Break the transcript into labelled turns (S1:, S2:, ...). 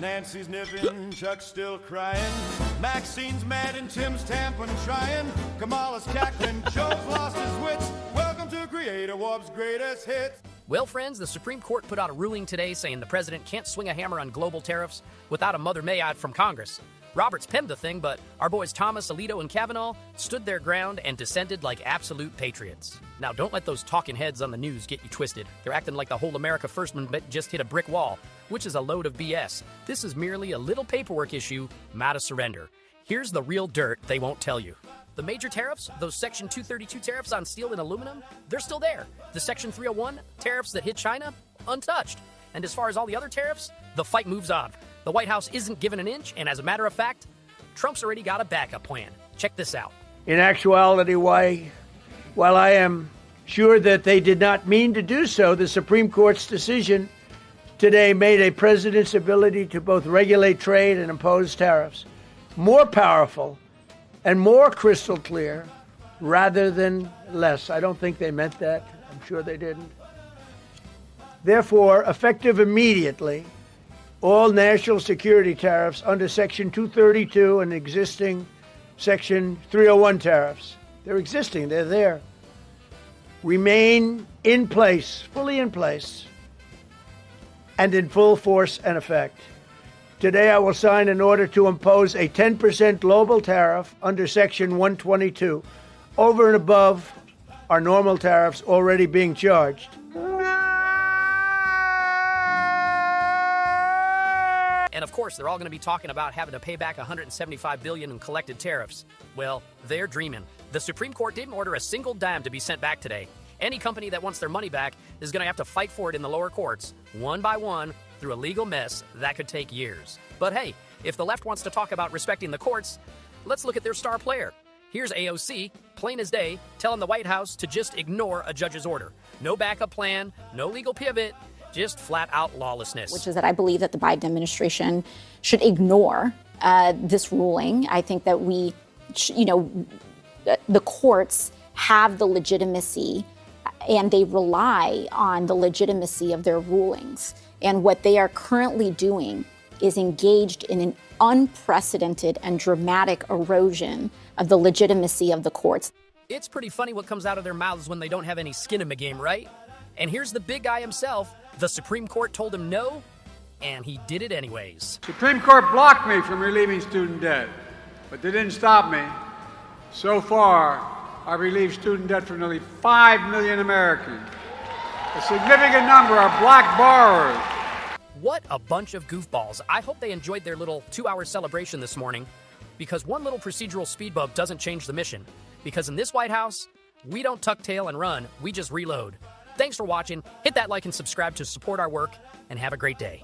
S1: Nancy's nipping, Chuck's still crying. Maxine's mad and Tim's tamping, trying. Kamala's cackling, Joe's lost his wits. Welcome to Creator Warp's greatest hits.
S2: Well, friends, the Supreme Court put out a ruling today saying the president can't swing a hammer on global tariffs without a Mother May-I from Congress. Roberts penned the thing, but our boys Thomas, Alito, and Kavanaugh stood their ground and dissented like absolute patriots. Now, don't let those talking heads on the news get you twisted. They're acting like the whole America First movement just hit a brick wall, which is a load of BS. This is merely a little paperwork issue, not a surrender. Here's the real dirt they won't tell you. The major tariffs, those Section 232 tariffs on steel and aluminum, they're still there. The Section 301 tariffs that hit China, untouched. And as far as all the other tariffs, the fight moves on. The White House isn't given an inch, and as a matter of fact, Trump's already got a backup plan. Check this out.
S3: In actuality, while I am sure that they did not mean to do so, the Supreme Court's decision today made a president's ability to both regulate trade and impose tariffs more powerful and more crystal clear rather than less. I don't think they meant that. I'm sure they didn't. Therefore, effective immediately, all national security tariffs under Section 232 and existing Section 301 tariffs, they're existing, they're there, remain in place, fully in place, and in full force and effect. Today, I will sign an order to impose a 10% global tariff under Section 122, over and above our normal tariffs already being charged.
S2: And of course, they're all going to be talking about having to pay back $175 billion in collected tariffs. Well, they're dreaming. The Supreme Court didn't order a single dime to be sent back today. Any company that wants their money back is going to have to fight for it in the lower courts, one by one, through a legal mess that could take years. But hey, if the left wants to talk about respecting the courts, let's look at their star player. Here's AOC, plain as day, telling the White House to just ignore a judge's order. No backup plan, no legal pivot, just flat-out lawlessness.
S4: Which is that I believe that the Biden administration should ignore this ruling. I think that the courts have the legitimacy and they rely on the legitimacy of their rulings. And what they are currently doing is engaged in an unprecedented and dramatic erosion of the legitimacy of the courts.
S2: It's pretty funny what comes out of their mouths when they don't have any skin in the game, right? And here's the big guy himself. The Supreme Court told him no, and he did it anyways.
S5: Supreme Court blocked me from relieving student debt, but they didn't stop me. So far, I've relieved student debt for nearly 5 million Americans. A significant number are black borrowers.
S2: What a bunch of goofballs. I hope they enjoyed their little 2-hour celebration this morning, because one little procedural speed bump doesn't change the mission. Because in this White House, we don't tuck tail and run, we just reload. Thanks for watching. Hit that like and subscribe to support our work, and have a great day.